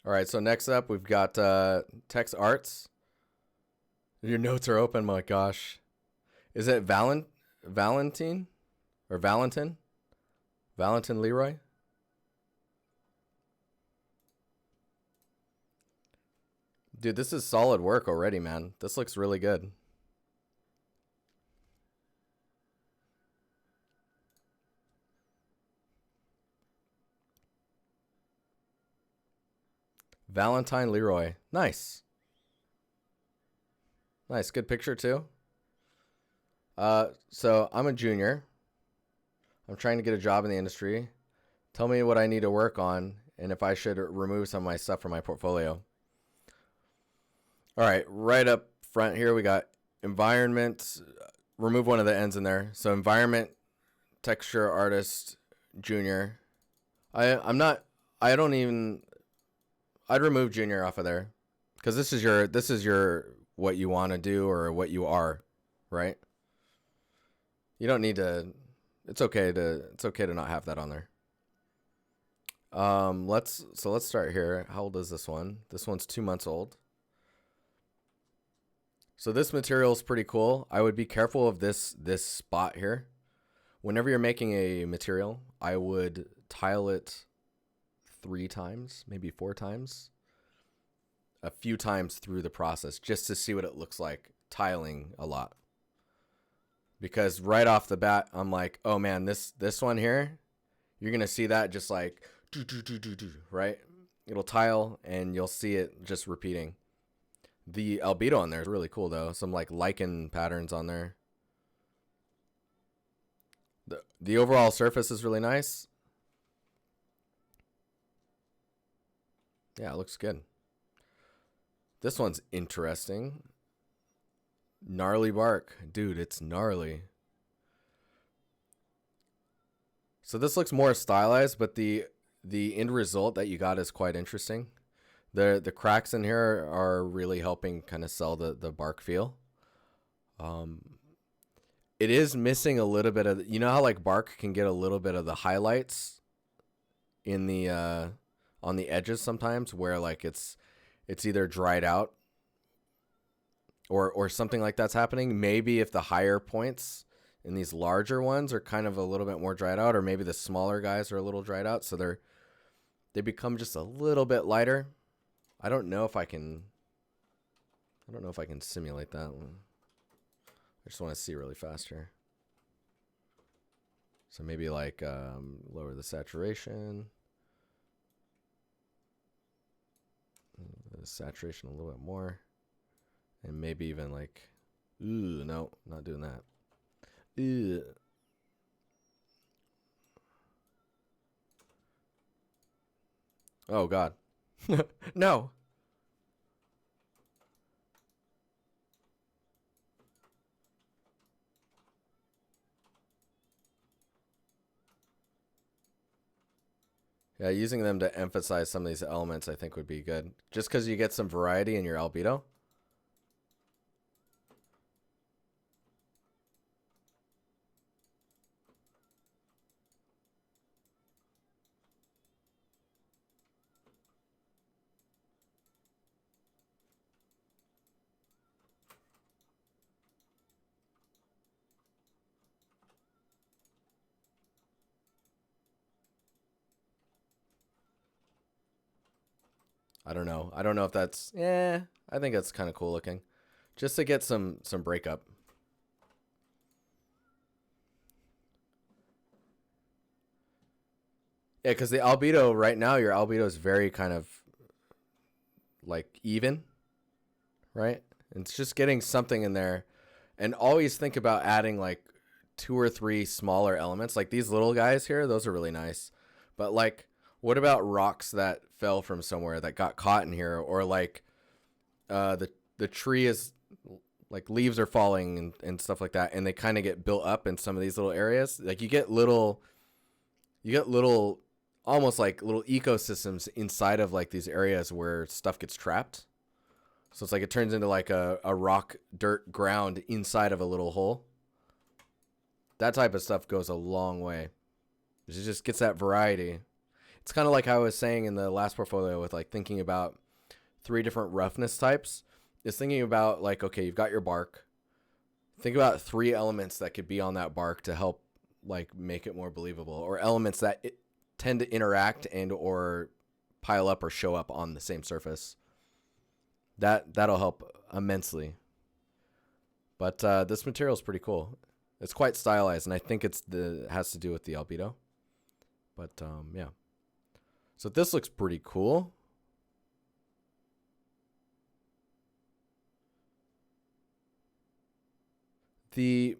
All right, so next up we've got text arts. Your notes are open. My gosh, is it Valentin or Valentin? Valentin Leroy? Dude, this is solid work already, man. This looks really good. Valentine Leroy. Nice. Nice. Good picture, too. So I'm a junior. I'm trying to get a job in the industry. Tell me what I need to work on and if I should remove some of my stuff from my portfolio. All right, right up front here, we got environment. Remove one of the ends in there. So environment, texture artist, junior. I'm not. I don't even. I'd remove junior off of there, because this is your what you want to do or what you are, right? You don't need to. It's okay to not have that on there. Let's start here. How old is this one? This one's 2 months old. So this material is pretty cool. I would be careful of this spot here. Whenever you're making a material, I would tile it 3 times, maybe 4 times, a few times through the process, just to see what it looks like tiling a lot. Because right off the bat, I'm like, oh man, this one here, you're gonna see that just like right? It'll tile and you'll see it just repeating. The albedo on there is really cool though. Some like lichen patterns on there. The overall surface is really nice. Yeah, it looks good. This one's interesting. Gnarly bark. Dude, it's gnarly. So this looks more stylized, but the end result that you got is quite interesting. The cracks in here are really helping kind of sell the bark feel. It is missing a little bit of, you know how like bark can get a little bit of the highlights in the on the edges sometimes, where like it's either dried out or something like that's happening. Maybe if the higher points in these larger ones are kind of a little bit more dried out, or maybe the smaller guys are a little dried out, so they become just a little bit lighter. I don't know if I can simulate that one. I just want to see really fast here. So maybe like lower the saturation. The saturation a little bit more. And maybe even like, ooh, no, not doing that. Ew. Oh God. No. Yeah, using them to emphasize some of these elements I think would be good. Just because you get some variety in your albedo. I don't know. I don't know if that's, I think that's kind of cool looking. Just to get some breakup. Yeah, because the albedo right now, your albedo is very kind of like even, right? It's just getting something in there. And always think about adding like 2 or 3 smaller elements. Like these little guys here, those are really nice. But like, what about rocks that fell from somewhere that got caught in here? Or like the tree is like leaves are falling and stuff like that. And they kind of get built up in some of these little areas. Like you get little almost like little ecosystems inside of like these areas where stuff gets trapped. So it's like it turns into like a rock, dirt, ground inside of a little hole. That type of stuff goes a long way. It just gets that variety. It's kind of like how I was saying in the last portfolio with like thinking about 3 different roughness types. Is thinking about like, okay, you've got your bark. Think about 3 elements that could be on that bark to help like make it more believable, or elements that tend to interact and or pile up or show up on the same surface. That'll help immensely. But this material is pretty cool. It's quite stylized, and I think it has to do with the albedo. But yeah. So this looks pretty cool. The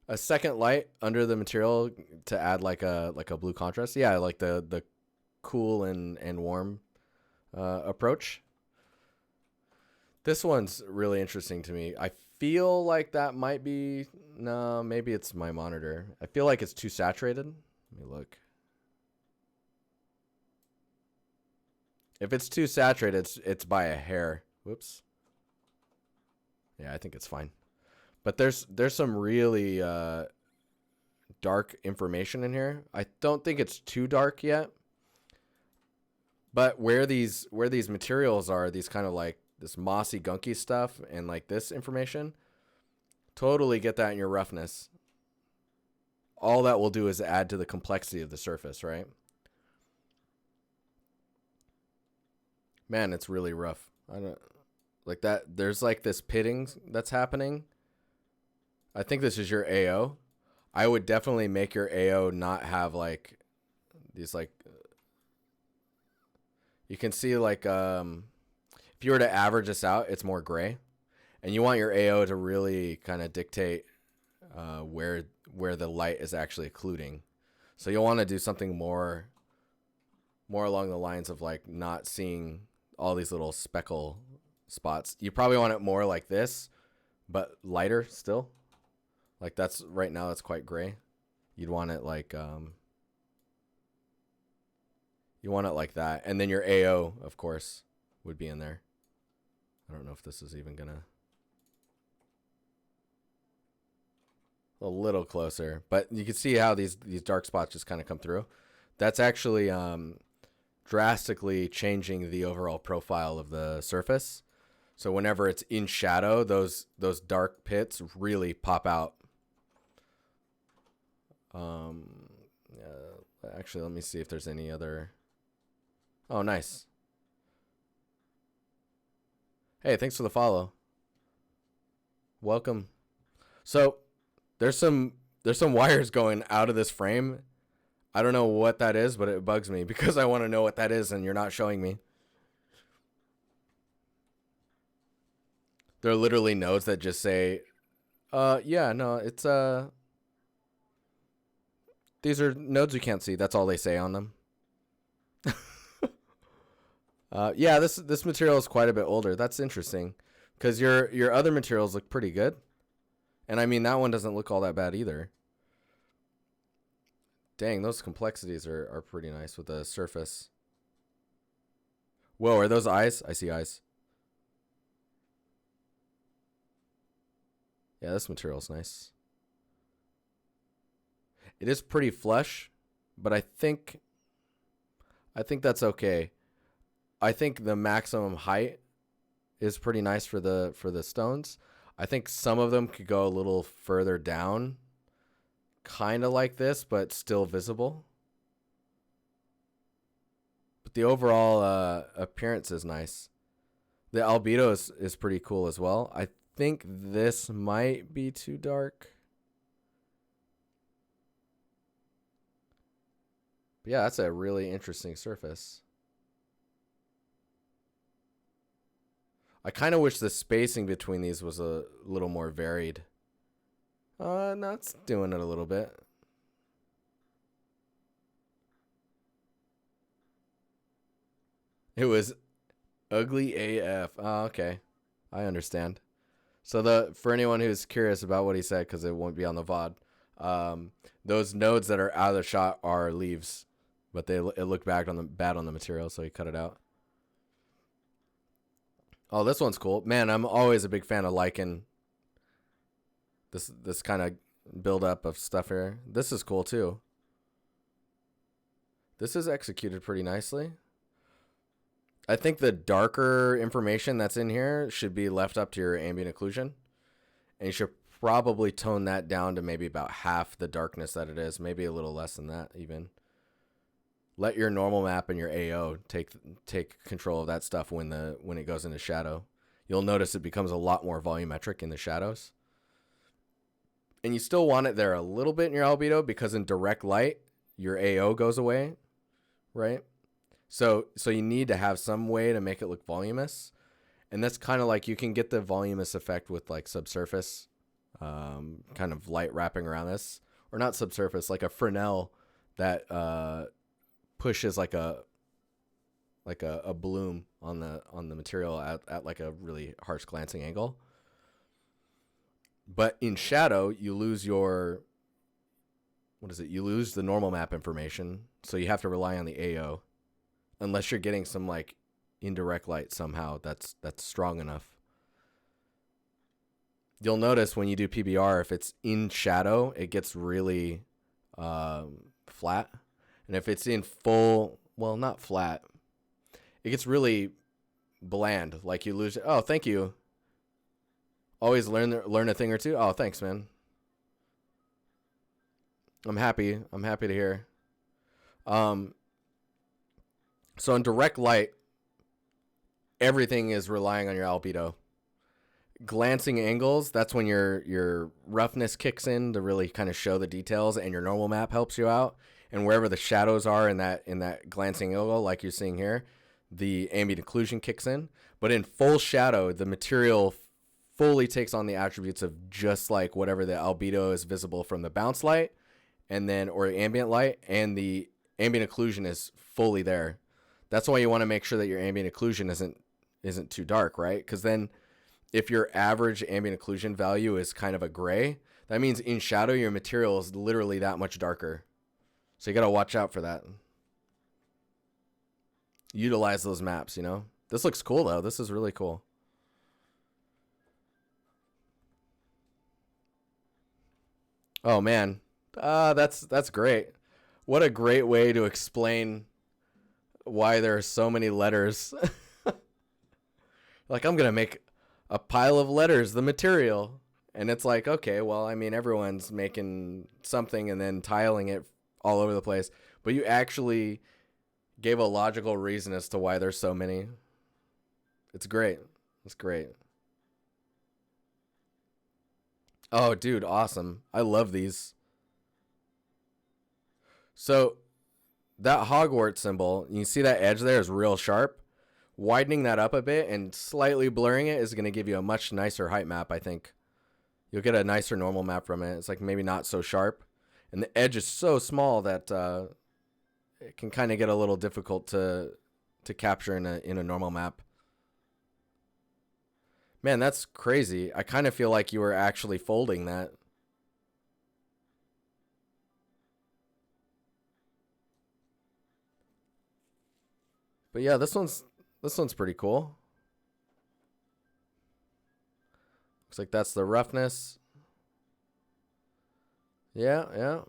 a second light under the material to add like a blue contrast. Yeah, like the cool and warm approach. This one's really interesting to me. I feel like that might be, no, maybe it's my monitor. I feel like it's too saturated. Let me look. If it's too saturated, it's by a hair. Whoops. Yeah, I think it's fine. But there's some really dark information in here. I don't think it's too dark yet. But where these materials are, these kind of like this mossy, gunky stuff and like this information, totally get that in your roughness. All that will do is add to the complexity of the surface, right? Man, it's really rough. I don't like that. There's like this pitting that's happening. I think this is your AO. I would definitely make your AO not have like these like, you can see like if you were to average this out, it's more gray, and you want your AO to really kind of dictate where the light is actually occluding. So you'll want to do something more along the lines of like not seeing all these little speckle spots. You probably want it more like this, but lighter still. Like that's right now that's quite gray. You'd want it like you want it like that, and then your AO of course would be in there. I don't know if this is even gonna, a little closer, but you can see how these dark spots just kind of come through. That's actually drastically changing the overall profile of the surface. So whenever it's in shadow, those dark pits really pop out. Actually, let me see if there's any other. Oh, nice. Hey, thanks for the follow. Welcome. So there's some wires going out of this frame. I don't know what that is, but it bugs me because I want to know what that is, and you're not showing me. There are literally nodes that just say, yeah, no, it's, these are nodes you can't see. That's all they say on them. Yeah, this material is quite a bit older. That's interesting because your other materials look pretty good. And I mean, that one doesn't look all that bad either. Dang, those complexities are pretty nice with the surface. Whoa, are those eyes? I see eyes. Yeah, this material's nice. It is pretty flush, but I think that's okay. I think the maximum height is pretty nice for the stones. I think some of them could go a little further down, kind of like this, but still visible. But the overall appearance is nice. The albedo is pretty cool as well. I think this might be too dark. But yeah, that's a really interesting surface. I kind of wish the spacing between these was a little more varied. No, it's doing it a little bit. It was ugly AF. Oh, okay. I understand. So for anyone who's curious about what he said, because it won't be on the VOD, those nodes that are out of the shot are leaves, but it looked bad on the material, so he cut it out. Oh, this one's cool. Man, I'm always a big fan of lichen. This kind of buildup of stuff here. This is cool too. This is executed pretty nicely. I think the darker information that's in here should be left up to your ambient occlusion. And you should probably tone that down to maybe about half the darkness that it is. Maybe a little less than that even. Let your normal map and your AO take control of that stuff when it goes into shadow. You'll notice it becomes a lot more volumetric in the shadows. And you still want it there a little bit in your albedo because in direct light, your AO goes away, right? So you need to have some way to make it look voluminous. And that's kind of like you can get the voluminous effect with like subsurface, kind of light wrapping around this. Or not subsurface, like a Fresnel that pushes like a bloom on the material at like a really harsh glancing angle. But in shadow, you lose your, you lose the normal map information. So you have to rely on the AO. Unless you're getting some like indirect light somehow that's strong enough. You'll notice when you do PBR, if it's in shadow, it gets really flat. And if it's in full, well, not flat, it gets really bland. Like you lose, oh, thank you. Always learn a thing or two. Oh, thanks, man. I'm happy to hear. So in direct light, everything is relying on your albedo. Glancing angles, that's when your roughness kicks in to really kind of show the details, and your normal map helps you out. And wherever the shadows are in that glancing angle, like you're seeing here, the ambient occlusion kicks in. But in full shadow, the material fully takes on the attributes of just like whatever the albedo is visible from the bounce light, and then or ambient light, and the ambient occlusion is fully there. That's why you want to make sure that your ambient occlusion isn't too dark, right? Because then if your average ambient occlusion value is kind of a gray, that means in shadow your material is literally that much darker. So you got to watch out for that. Utilize those maps, you know? This looks cool though. This is really cool. Oh man. That's great. What a great way to explain why there are so many letters. Like, I'm going to make a pile of letters, the material. And it's like, okay, well, I mean, everyone's making something and then tiling it all over the place. But you actually gave a logical reason as to why there's so many. It's great. It's great. Oh, dude, awesome. I love these. So that Hogwarts symbol, you see that edge there is real sharp. Widening that up a bit and slightly blurring it is going to give you a much nicer height map, I think. You'll get a nicer normal map from it. It's like maybe not so sharp. And the edge is so small that it can kind of get a little difficult to capture in a normal map. Man, that's crazy. I kind of feel like you were actually folding that. But yeah, this one's pretty cool. Looks like that's the roughness. Yeah, yeah.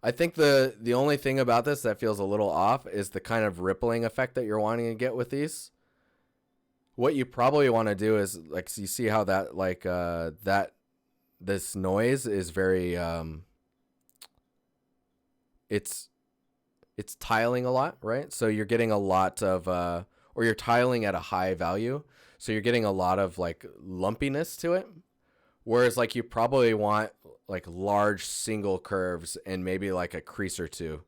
I think the only thing about this that feels a little off is the kind of rippling effect that you're wanting to get with these. What you probably want to do is, like, so you see how that, like, this noise is very, it's tiling a lot, right? So you're getting a lot of, or you're tiling at a high value. So you're getting a lot of like lumpiness to it. Whereas like you probably want like large single curves and maybe like a crease or two.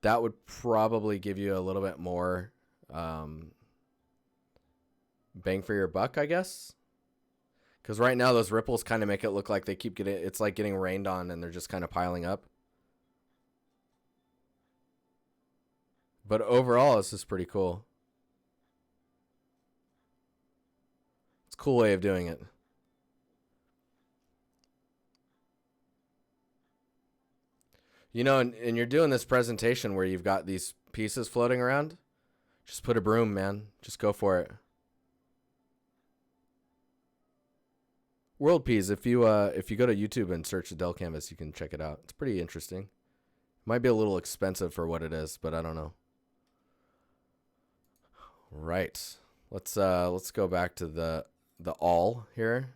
That would probably give you a little bit more bang for your buck, I guess. Because right now those ripples kind of make it look like they keep getting, it's like getting rained on and they're just kind of piling up. But overall, this is pretty cool. It's a cool way of doing it. You know, and you're doing this presentation where you've got these pieces floating around. Just put a broom, man. Just go for it. World Peas. If you go to YouTube and search Adele Canvas, you can check it out. It's pretty interesting. Might be a little expensive for what it is, but I don't know. Right. Let's go back to the all here.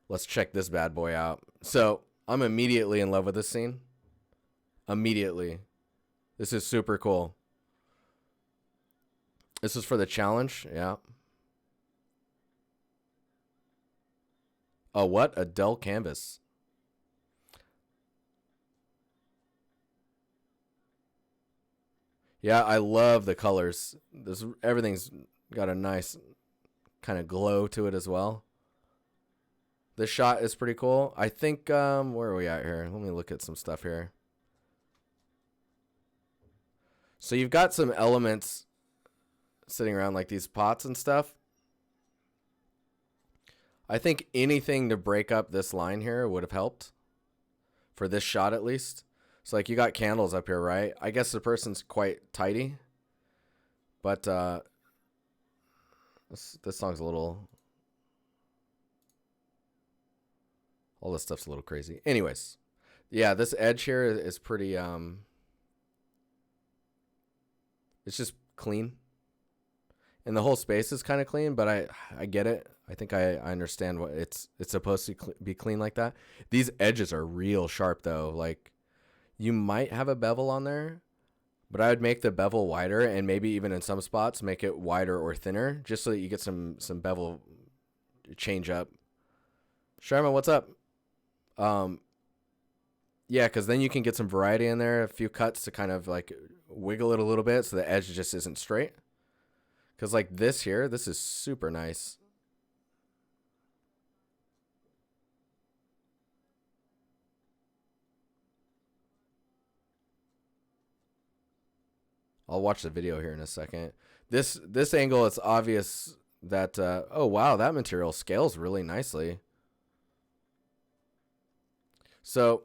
Let's check this bad boy out. So I'm immediately in love with this scene. Immediately. This is super cool. This is for the challenge. Yeah. Oh, what? Adele Canvas. Yeah, I love the colors. Everything's got a nice kind of glow to it as well. This shot is pretty cool. I think where are we at here? Let me look at some stuff here. So you've got some elements sitting around like these pots and stuff. I think anything to break up this line here would have helped for this shot at least. So like you got candles up here, right? I guess the person's quite tidy, but this song's a little, all this stuff's a little crazy. Anyways, yeah, this edge here is pretty it's just clean. And the whole space is kind of clean, but I get it. I think I understand what it's supposed to be clean like that. These edges are real sharp though. Like you might have a bevel on there, but I would make the bevel wider and maybe even in some spots make it wider or thinner just so that you get some bevel change up. Sharma, what's up? Yeah, because then you can get some variety in there, a few cuts to kind of like wiggle it a little bit so the edge just isn't straight. Because like this here, this is super nice. I'll watch the video here in a second. This angle, it's obvious that, oh wow, that material scales really nicely. So,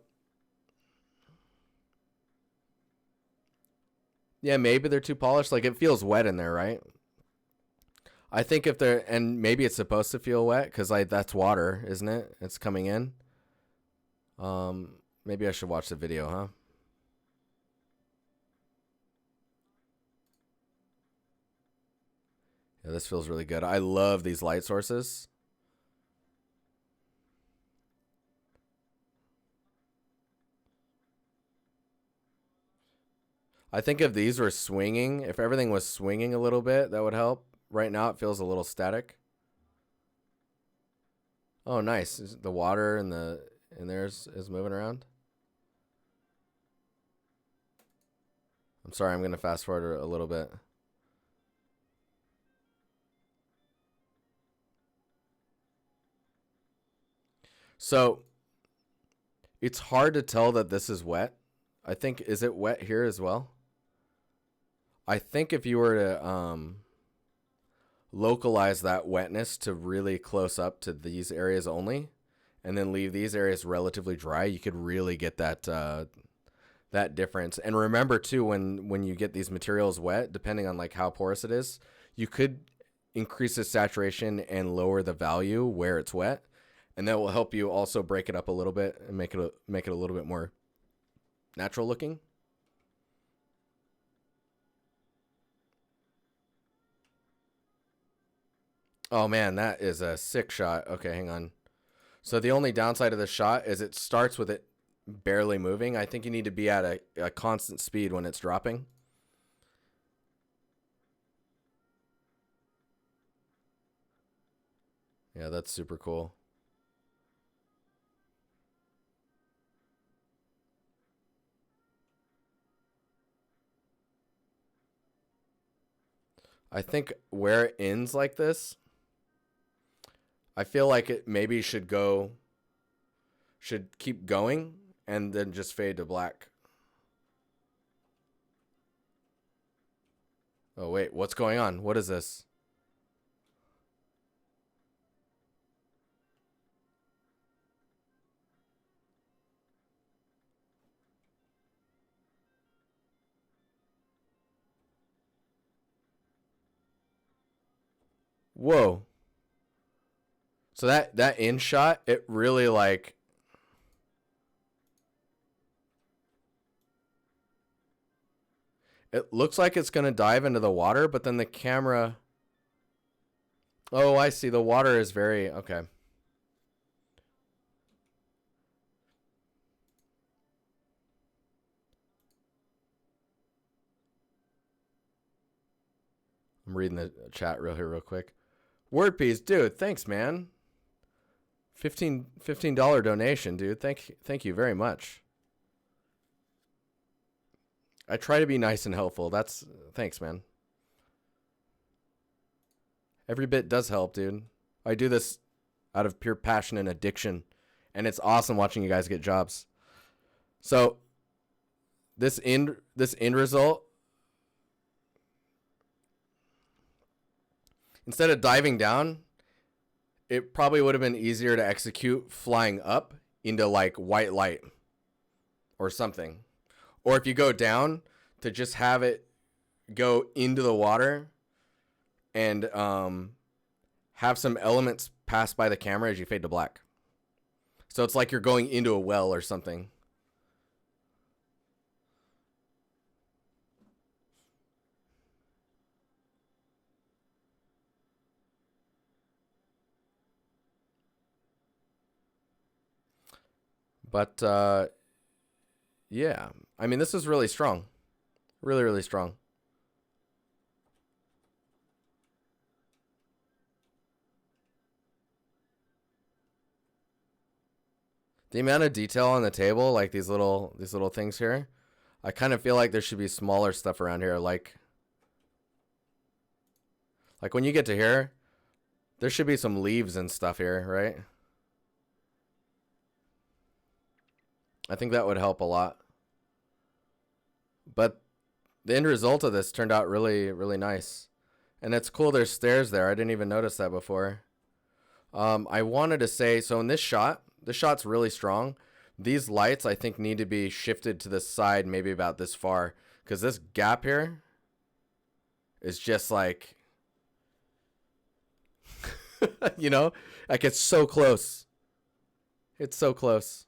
yeah, maybe they're too polished. Like it feels wet in there, right? I think if they're, and maybe it's supposed to feel wet because like that's water, isn't it? It's coming in. Maybe I should watch the video, huh? Yeah, this feels really good. I love these light sources. I think if these were swinging, if everything was swinging a little bit, that would help. Right now it feels a little static. Oh, nice. The water in there is moving around. I'm sorry, I'm going to fast forward a little bit. So, it's hard to tell that this is wet. I think, is it wet here as well? I think if you were to localize that wetness to really close up to these areas only, and then leave these areas relatively dry, you could really get that that difference. And remember too, when you get these materials wet, depending on like how porous it is, you could increase the saturation and lower the value where it's wet, and that will help you also break it up a little bit and make it a little bit more natural looking. Oh man, that is a sick shot. Okay, hang on. So the only downside of the shot is it starts with it barely moving. I think you need to be at a constant speed when it's dropping. Yeah, that's super cool. I think where it ends like this, I feel like it maybe should keep going and then just fade to black. Oh wait, what's going on? What is this? Whoa. So that in shot, it really like, it looks like it's going to dive into the water, but then the camera, oh, I see. The water is very, okay. I'm reading the chat real quick. Word piece, dude, thanks, man. $15 donation, dude. Thank you very much. I try to be nice and helpful. Thanks, man. Every bit does help, dude. I do this out of pure passion and addiction, and it's awesome watching you guys get jobs. So this end result, instead of diving down, it probably would have been easier to execute flying up into like white light or something. Or if you go down, to just have it go into the water and have some elements pass by the camera as you fade to black. So it's like you're going into a well or something. But yeah, I mean, this is really strong. Really, really strong. The amount of detail on the table, like these little things here, I kind of feel like there should be smaller stuff around here. Like when you get to here, there should be some leaves and stuff here, right? I think that would help a lot. But the end result of this turned out really, really nice. And it's cool there's stairs there. I didn't even notice that before. I wanted to say, so in this shot's really strong. These lights, I think, need to be shifted to the side, maybe about this far. Because this gap here is just like, you know, like it's so close. It's so close.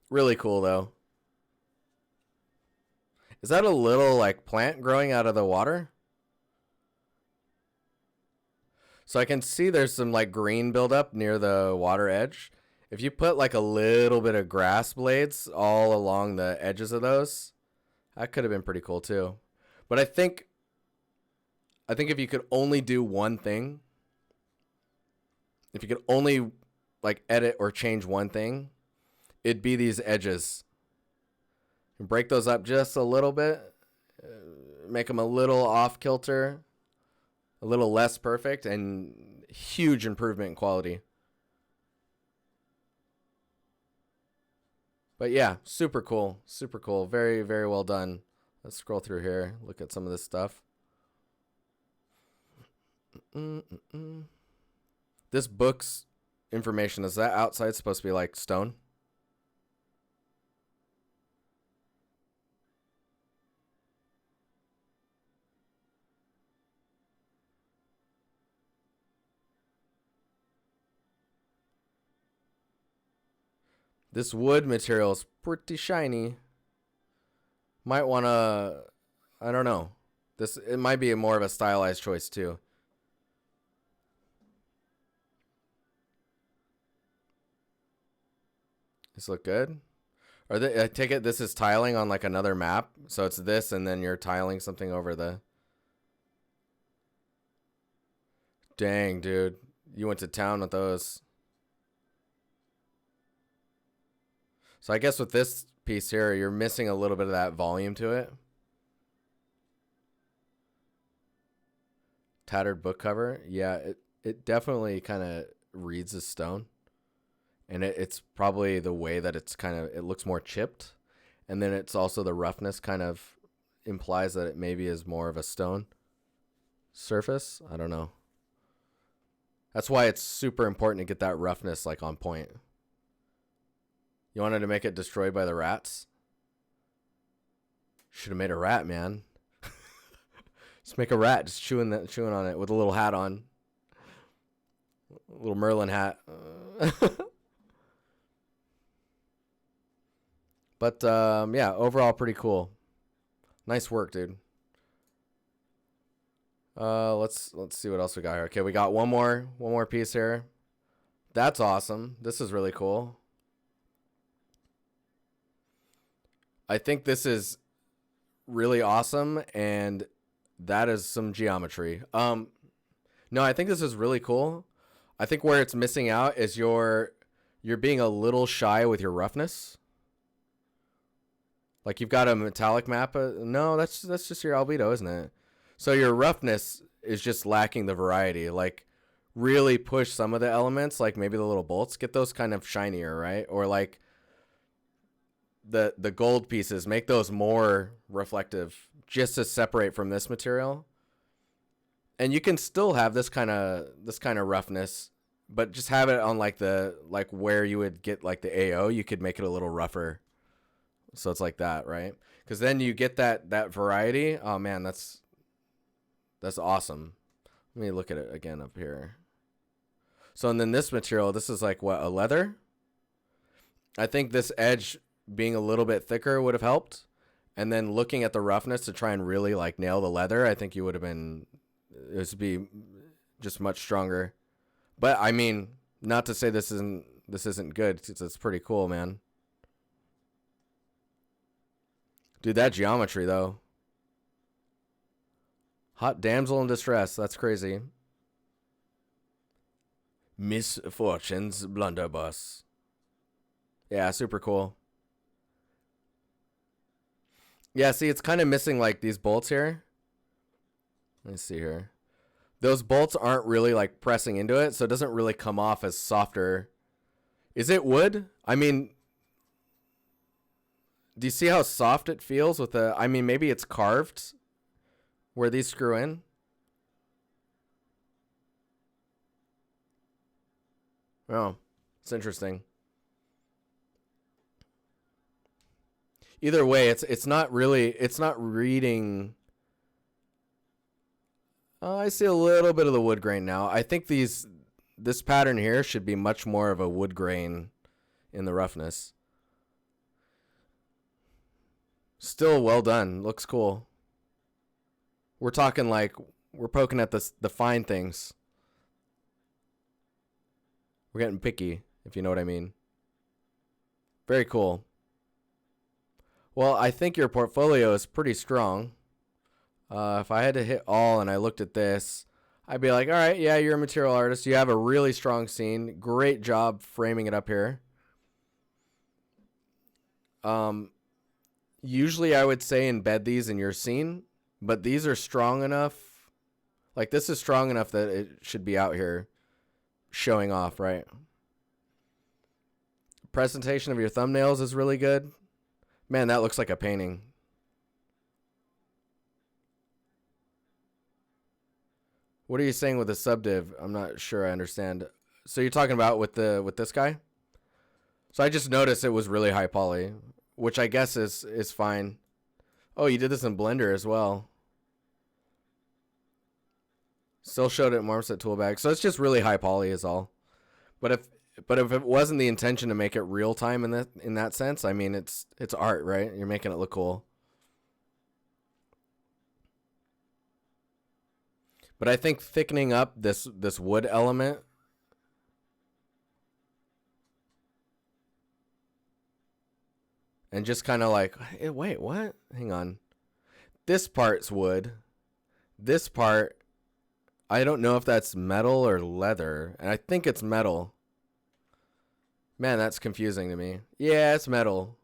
Really cool, though. Is that a little, like, plant growing out of the water? So I can see there's some, like, green buildup near the water edge. If you put, like, a little bit of grass blades all along the edges of those, that could have been pretty cool, too. But I think if you could only do one thing, if you could only, like, edit or change one thing, it'd be these edges. Break those up just a little bit. Make them a little off kilter. A little less perfect. And huge improvement in quality. But yeah, super cool. Super cool. Very, very well done. Let's scroll through here. Look at some of this stuff. This book's information, is that outside supposed to be like stone? This wood material is pretty shiny. Might want to, I don't know. It might be more of a stylized choice too. This look good? I take it this is tiling on like another map. So it's this and then you're tiling something over the... Dang, dude. You went to town with those. So I guess with this piece here, you're missing a little bit of that volume to it. Tattered book cover. Yeah, it definitely kind of reads as stone. And it's probably the way that it looks more chipped. And then it's also the roughness kind of implies that it maybe is more of a stone surface. I don't know. That's why it's super important to get that roughness like on point. You wanted to make it destroyed by the rats? Should have made a rat, man. Just make a rat just chewing on it with a little hat on. A little Merlin hat. But yeah, overall pretty cool. Nice work, dude. Let's see what else we got here. Okay, we got one more piece here. That's awesome. This is really cool. I think this is really awesome, and that is some geometry. No, I think this is really cool. I think where it's missing out is you're being a little shy with your roughness. Like you've got a metallic map. No, that's just your albedo, isn't it? So your roughness is just lacking the variety. Like really push some of the elements, like maybe the little bolts, get those kind of shinier, right? Or like the gold pieces, make those more reflective just to separate from this material. And you can still have this kind of roughness, but just have it on like where you would get like the AO, you could make it a little rougher. So it's like that, right? Because then you get that variety. Oh man, that's awesome. Let me look at it again up here. So and then this material, this is like what, a leather? I think this edge being a little bit thicker would have helped. And then looking at the roughness to try and really like nail the leather, I think you would have been, it would be just much stronger. But I mean, not to say this isn't good. It's pretty cool, man. Dude, that geometry though. Hot damsel in distress. That's crazy. Misfortune's blunderbuss. Yeah, super cool. Yeah, see, it's kind of missing like these bolts here. Let me see here. Those bolts aren't really like pressing into it, so it doesn't really come off as softer. Is it wood? I mean, do you see how soft it feels with the, I mean, maybe it's carved where these screw in. Oh, it's interesting. Either way, it's not reading. Oh, I see a little bit of the wood grain now. I think this pattern here should be much more of a wood grain in the roughness. Still well done. Looks cool. We're talking like we're poking at the fine things. We're getting picky, if you know what I mean. Very cool. Well, I think your portfolio is pretty strong. If I had to hit all and I looked at this, I'd be like, all right, yeah, you're a material artist. You have a really strong scene. Great job framing it up here. Usually I would say embed these in your scene, but these are strong enough. Like this is strong enough that it should be out here showing off, right? Presentation of your thumbnails is really good. Man, that looks like a painting. What are you saying with the subdiv? I'm not sure I understand. So you're talking about with this guy? So I just noticed it was really high poly, which I guess is fine. Oh, you did this in Blender as well. Still showed it in Marmoset Toolbag. So it's just really high poly is all. But if it wasn't the intention to make it real time in that sense, I mean it's art, right? You're making it look cool. But I think thickening up this wood element and just kind of like, hey, wait, what? Hang on. This part's wood. This part, I don't know if that's metal or leather, and I think it's metal. Man, that's confusing to me. Yeah, it's metal.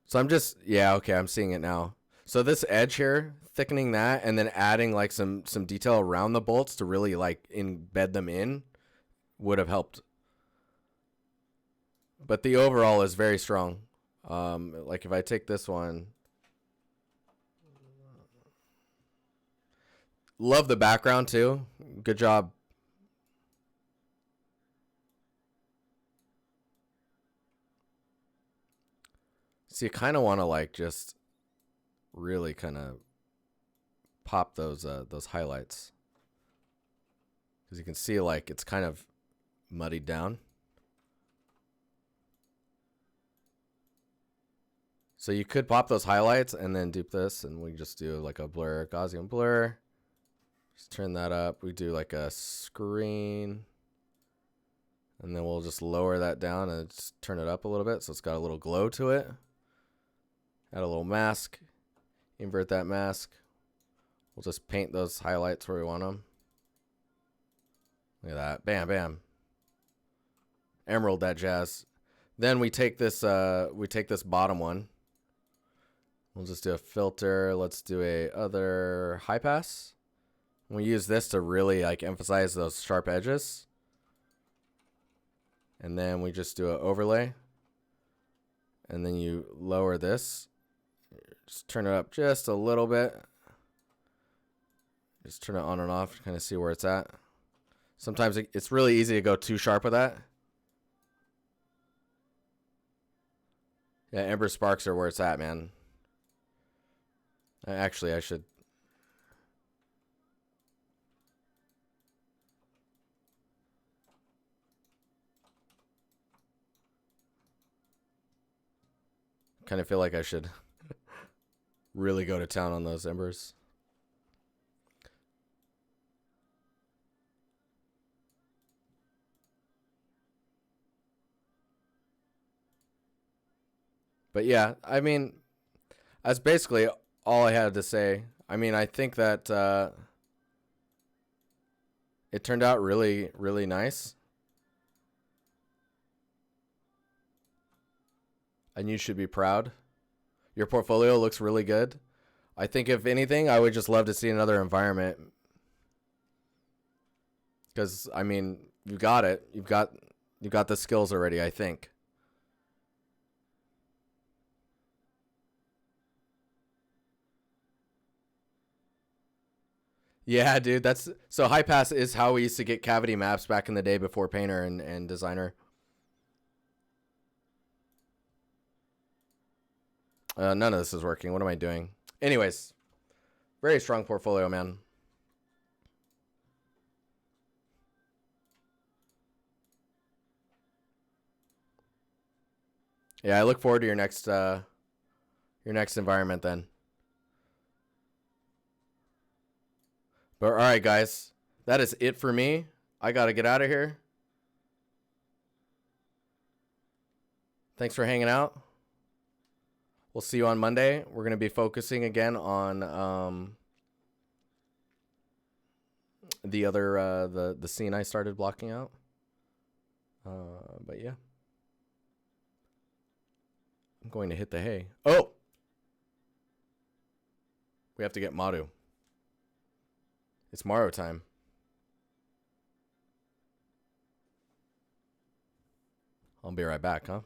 So I'm just, yeah, okay, I'm seeing it now. So this edge here, thickening that and then adding like some detail around the bolts to really like embed them in would have helped. But the overall is very strong. Like if I take this one, love the background too. Good job. So you kind of want to like just really kind of pop those highlights, because you can see like it's kind of muddied down. So you could pop those highlights and then dupe this, and we just do like a blur, Gaussian blur. Just turn that up. We do like a screen, and then we'll just lower that down and just turn it up a little bit so it's got a little glow to it. Add a little mask, invert that mask. We'll just paint those highlights where we want them. Look at that. Bam, bam. Emerald that jazz. Then we take this bottom one. We'll just do a filter. Let's do a other high pass. We use this to really like emphasize those sharp edges. And then we just do an overlay. And then you lower this. Just turn it up just a little bit. Just turn it on and off to kind of see where it's at. Sometimes it's really easy to go too sharp with that. Yeah, Ember Sparks are where it's at, man. Actually, I should. Kind of feel like I should really go to town on those embers. But yeah, I mean, that's basically all I had to say. I mean, I think that it turned out really, really nice. And you should be proud. Your portfolio looks really good. I think if anything, I would just love to see another environment. Because, I mean, you got it. You got the skills already, I think. Yeah, dude, that's so high pass is how we used to get cavity maps back in the day before Painter and Designer. None of this is working. What am I doing? Anyways, very strong portfolio, man. Yeah, I look forward to your next environment then. But all right, guys, that is it for me. I got to get out of here. Thanks for hanging out. We'll see you on Monday. We're going to be focusing again on the other the scene I started blocking out. But yeah. I'm going to hit the hay. Oh! We have to get Maru. It's Maru time. I'll be right back, huh?